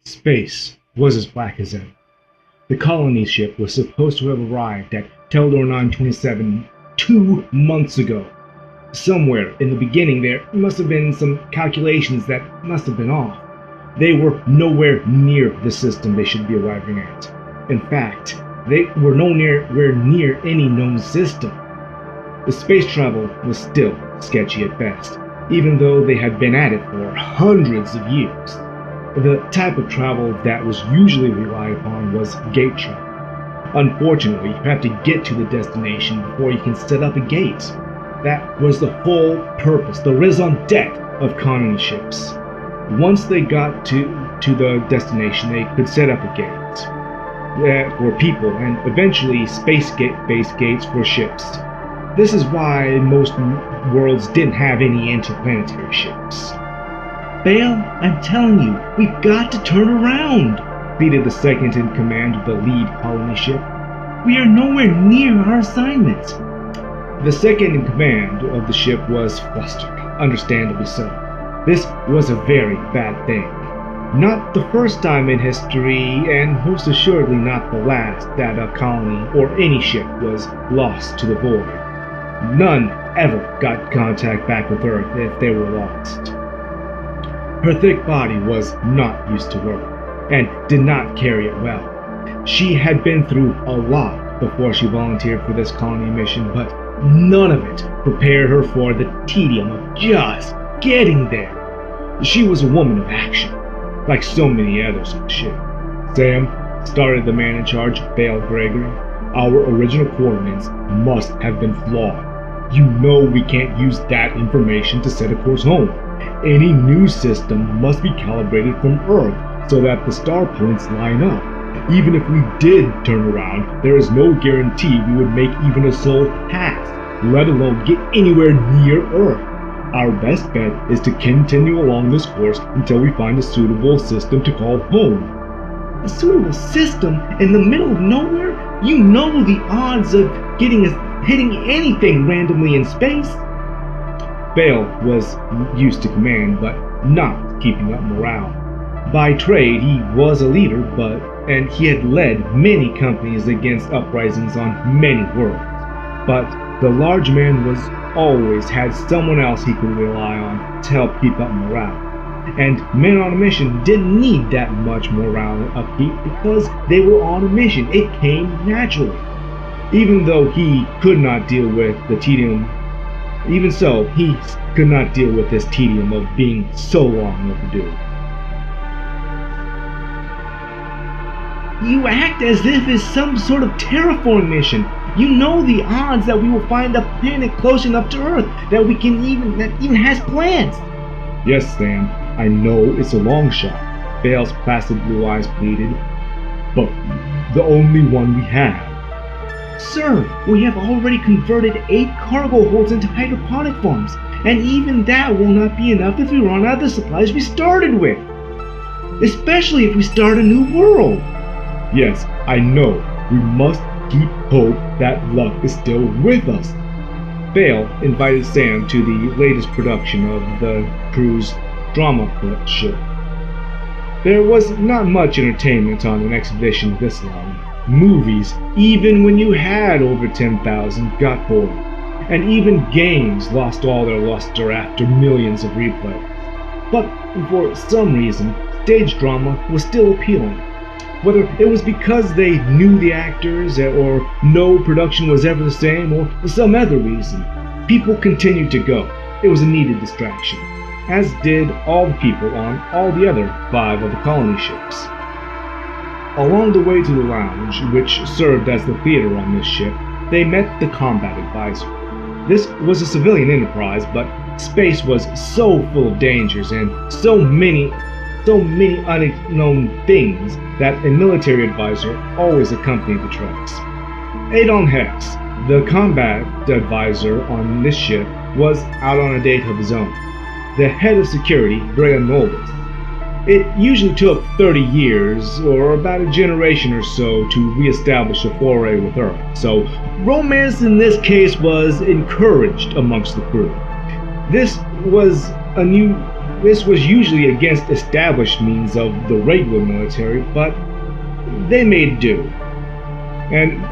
Space was as black as ever. The colony ship was supposed to have arrived at Teldor 927 2 months ago. Somewhere in the beginning there must have been some calculations that must have been off. They were nowhere near the system they should be arriving at. In fact, they were nowhere near any known system. The space travel was still sketchy at best, even though they had been at it for hundreds of years. The type of travel that was usually relied upon was gate travel. Unfortunately, you have to get to the destination before you can set up a gate. That was the whole purpose, the raison d'etre of colony ships. Once they got to the destination, they could set up a gate for people and eventually space-based gates for ships. This is why most worlds didn't have any interplanetary ships. Bale, I'm telling you, we've got to turn around, pleaded the second in command of the lead colony ship. We are nowhere near our assignment. The second in command of the ship was flustered, understandably so. This was a very bad thing. Not the first time in history, and most assuredly not the last, that a colony or any ship was lost to the void. None ever got contact back with Earth if they were lost. Her thick body was not used to work, and did not carry it well. She had been through a lot before she volunteered for this colony mission, but none of it prepared her for the tedium of just getting there. She was a woman of action, like so many others on the ship. "Sam," started the man in charge, Bale Gregory, "our original coordinates must have been flawed. You know we can't use that information to set a course home. Any new system must be calibrated from Earth so that the star points line up. Even if we did turn around, there is no guarantee we would make even a sole pass, let alone get anywhere near Earth. Our best bet is to continue along this course until we find a suitable system to call home." A suitable system in the middle of nowhere? You know the odds of hitting anything randomly in space. Bale was used to command, but not keeping up morale. By trade, he was a leader, and he had led many companies against uprisings on many worlds. But the large man was always had someone else he could rely on to help keep up morale. And men on a mission didn't need that much morale upkeep because they were on a mission. It came naturally. Even though he could not deal with the tedium Even so, he could not deal with this tedium of being so long overdue. You act as if it's some sort of terraforming mission. You know the odds that we will find a planet close enough to Earth that even has plants. "Yes, Sam, I know it's a long shot," Bale's placid blue eyes pleaded, "but the only one we have." "Sir, we have already converted 8 cargo holds into hydroponic farms, and even that will not be enough if we run out of the supplies we started with. Especially if we start a new world." "Yes, I know. We must keep hope that luck is still with us." Bale invited Sam to the latest production of the crew's drama show. There was not much entertainment on an exhibition this long. Movies, even when you had over 10,000, got bored, and even games lost all their luster after millions of replays. But for some reason, stage drama was still appealing. Whether it was because they knew the actors, or no production was ever the same, or for some other reason, people continued to go. It was a needed distraction, as did all the people on all the other 5 of the colony ships. Along the way to the lounge, which served as the theater on this ship, they met the combat advisor. This was a civilian enterprise, but space was so full of dangers and so many unknown things that a military advisor always accompanied the treks. Adon Hex, the combat advisor on this ship, was out on a date of his own. The head of security, Brea Noldus. It usually took 30 years, or about a generation or so, to re-establish a foray with Earth, so romance in this case was encouraged amongst the crew. This was a new This was usually against established means of the regular military, but they made do. And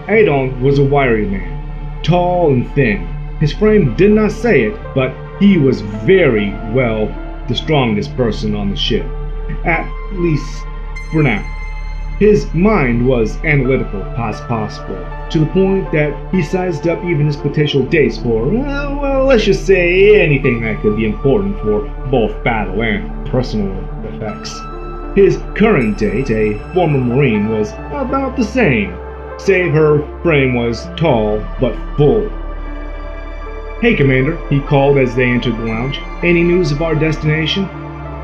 Adon was a wiry man, tall and thin. His frame did not say it, but he was very well the strongest person on the ship, at least for now. His mind was analytical as possible, to the point that he sized up even his potential dates for, well, let's just say anything that could be important for both battle and personal effects. His current date, a former Marine, was about the same, save her frame was tall but full. "Hey, Commander," he called as they entered the lounge. "Any news of our destination?"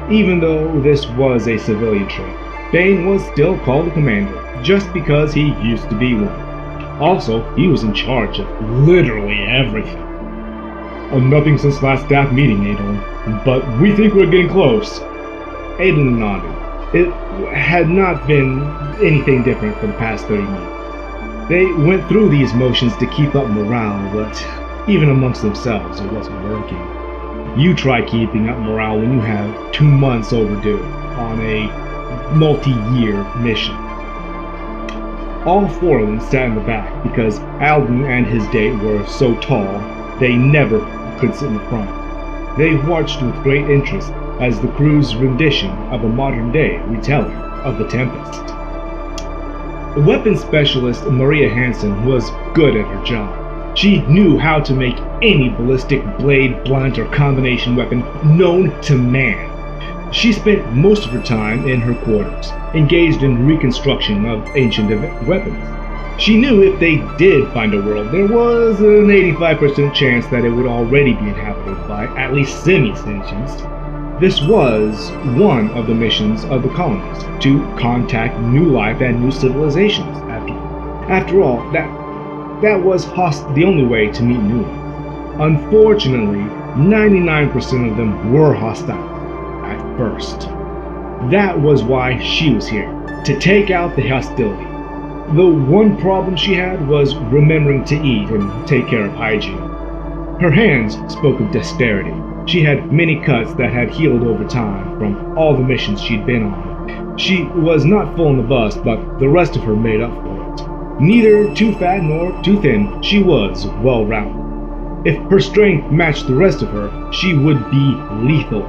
Even though this was a civilian trait, Bane was still called a commander, just because he used to be one. Also, he was in charge of literally everything. "Nothing since last staff meeting, Adon, but we think we're getting close." Adon nodded. It had not been anything different for the past 30 minutes. They went through these motions to keep up morale, but even amongst themselves, it wasn't working. You try keeping up morale when you have 2 months overdue on a multi-year mission. All 4 of them sat in the back because Alden and his date were so tall they never could sit in the front. They watched with great interest as the crew's rendition of a modern-day retelling of the Tempest. The weapons specialist Maria Hansen was good at her job. She knew how to make any ballistic, blade, blunt, or combination weapon known to man. She spent most of her time in her quarters, engaged in reconstruction of ancient weapons. She knew if they did find a world, there was an 85% chance that it would already be inhabited by at least semi-sentients. This was one of the missions of the colonies, to contact new life and new civilizations. After all, that was the only way to meet new ones. Unfortunately, 99% of them were hostile at first. That was why she was here, to take out the hostility. The one problem she had was remembering to eat and take care of hygiene. Her hands spoke of dexterity. She had many cuts that had healed over time from all the missions she'd been on. She was not full in the bust, but the rest of her made up for it. Neither too fat nor too thin, she was well-rounded. If her strength matched the rest of her, she would be lethal.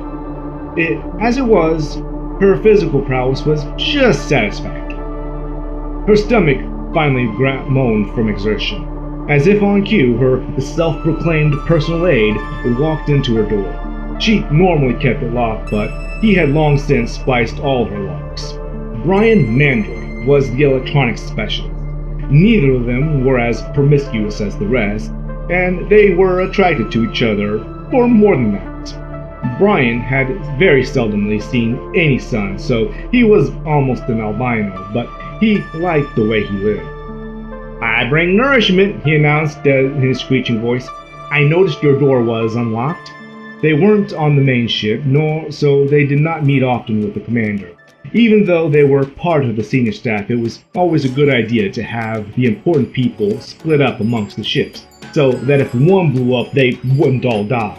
As it was, her physical prowess was just satisfactory. Her stomach finally moaned from exertion. As if on cue, her self-proclaimed personal aide walked into her door. She normally kept it locked, but he had long since spliced all her locks. Brian Mandroy was the electronics specialist. Neither of them were as promiscuous as the rest, and they were attracted to each other for more than that. Brian had very seldomly seen any sun, so he was almost an albino, but he liked the way he lived. "I bring nourishment," he announced in his screeching voice. "I noticed your door was unlocked." They weren't on the main ship, so they did not meet often with the commander. Even though they were part of the senior staff, it was always a good idea to have the important people split up amongst the ships, so that if one blew up, they wouldn't all die.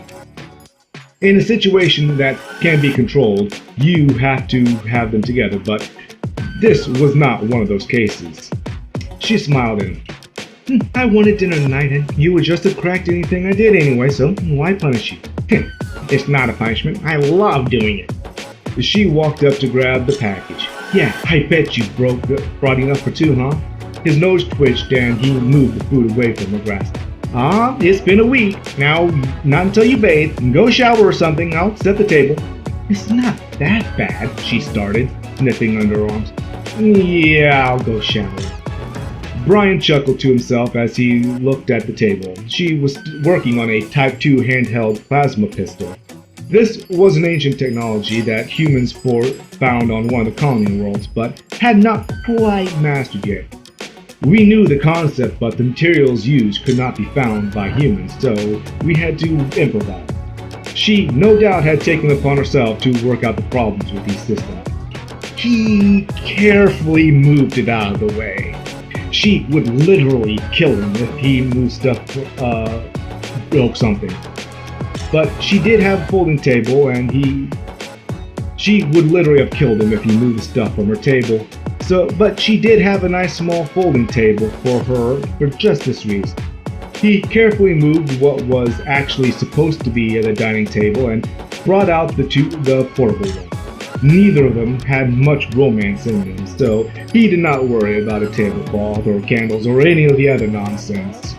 In a situation that can be controlled, you have to have them together, but this was not one of those cases. She smiled at him. "I wanted dinner tonight, and you were just as cracked at anything I did anyway, so why punish you?" "It's not a punishment. I love doing it." She walked up to grab the package. "Yeah, I bet you brought enough for 2, huh?" His nose twitched and he moved the food away from her grasp. It's been a week. Now, not until you bathe. Go shower or something. I'll set the table." "It's not that bad," she started, nipping under her arms. "Yeah, I'll go shower." Brian chuckled to himself as he looked at the table. She was working on a Type 2 handheld plasma pistol. This was an ancient technology that humans found on one of the colony worlds, but had not quite mastered yet. We knew the concept, but the materials used could not be found by humans, so we had to improvise. She no doubt had taken it upon herself to work out the problems with these systems. He carefully moved it out of the way. She would literally kill him if he moved stuff, broke something. But she did have a folding table, and she would literally have killed him if he moved the stuff from her table. But she did have a nice small folding table for her for just this reason. He carefully moved what was actually supposed to be at a dining table and brought out the portable one. Neither of them had much romance in them, so he did not worry about a tablecloth or candles or any of the other nonsense.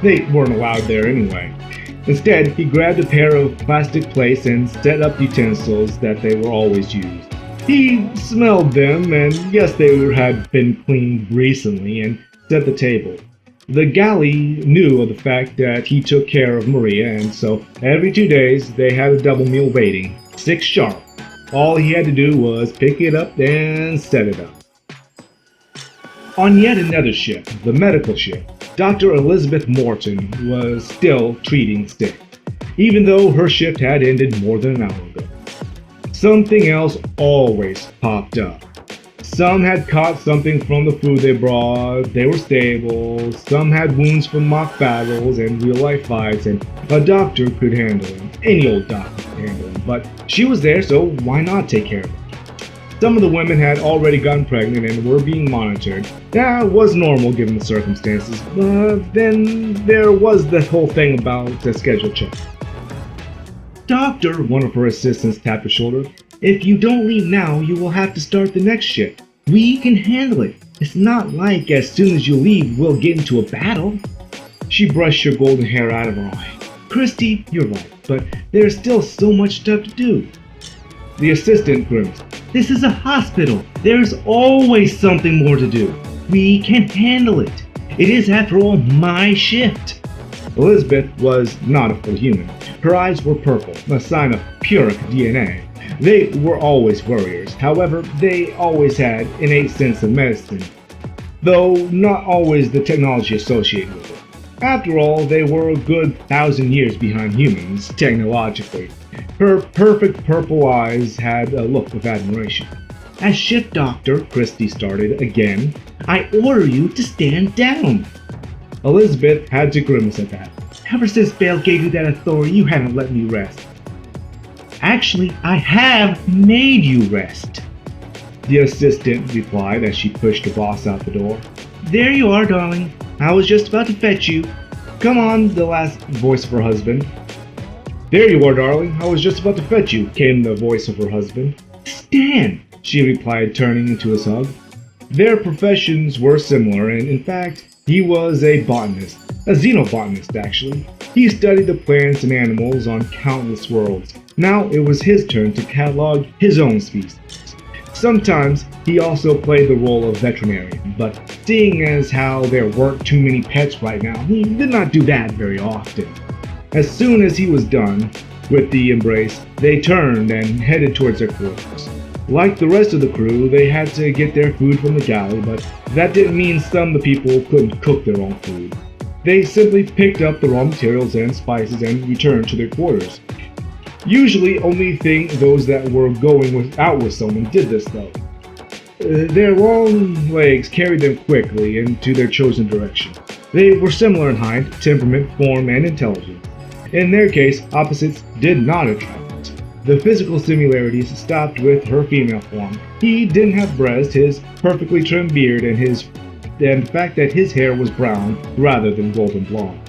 They weren't allowed there anyway. Instead, he grabbed a pair of plastic plates and set up utensils that they were always used. He smelled them, and yes, they had been cleaned recently, and set the table. The galley knew of the fact that he took care of Maria, and so every 2 days they had a double meal waiting, 6 sharp. All he had to do was pick it up and set it up. On yet another ship, the medical ship, Dr. Elizabeth Morton was still treating sick, even though her shift had ended more than an hour ago. Something else always popped up. Some had caught something from the food they brought, they were stable, some had wounds from mock battles and real-life fights, and a doctor could handle them. Any old doctor could handle them, but she was there, so why not take care of them? Some of the women had already gotten pregnant and were being monitored. That was normal given the circumstances, but then there was the whole thing about the schedule check. Doctor, one of her assistants tapped her shoulder. If you don't leave now, you will have to start the next shift. We can handle it. It's not like as soon as you leave, we'll get into a battle. She brushed her golden hair out of her eye. Christy, you're right, but there's still so much stuff to do. The assistant grimaced. This is a hospital. There's always something more to do. We can handle it. It is, after all, my shift. Elizabeth was not a full human. Her eyes were purple, a sign of Puric DNA. They were always warriors. However, they always had an innate sense of medicine, though not always the technology associated with it. After all, they were a good 1,000 years behind humans, technologically. Her perfect purple eyes had a look of admiration. As shift doctor, Christy started again, I order you to stand down. Elizabeth had to grimace at that. Ever since Bale gave you that authority, you haven't let me rest. Actually, I have made you rest, the assistant replied as she pushed the boss out the door. There you are, darling. I was just about to fetch you. Come on, the last voice of her husband. There you are, darling. I was just about to fetch you, came the voice of her husband. Stand, she replied, turning into his hug. Their professions were similar, and in fact, he was a botanist, a xenobotanist actually. He studied the plants and animals on countless worlds. Now it was his turn to catalog his own species. Sometimes he also played the role of veterinarian, but seeing as how there weren't too many pets right now, he did not do that very often. As soon as he was done with the embrace, they turned and headed towards their quarters. Like the rest of the crew, they had to get their food from the galley, but that didn't mean some of the people couldn't cook their own food. They simply picked up the raw materials and spices and returned to their quarters. Usually only those that were going out with someone did this though. Their long legs carried them quickly into their chosen direction. They were similar in height, temperament, form, and intelligence. In their case, opposites did not attract. The physical similarities stopped with her female form. He didn't have breasts, his perfectly trimmed beard, and the fact that his hair was brown rather than golden blonde.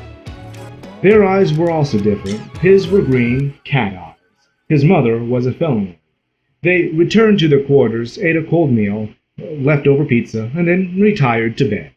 Their eyes were also different. His were green, cat eyes. His mother was a felon. They returned to their quarters, ate a cold meal, leftover pizza, and then retired to bed.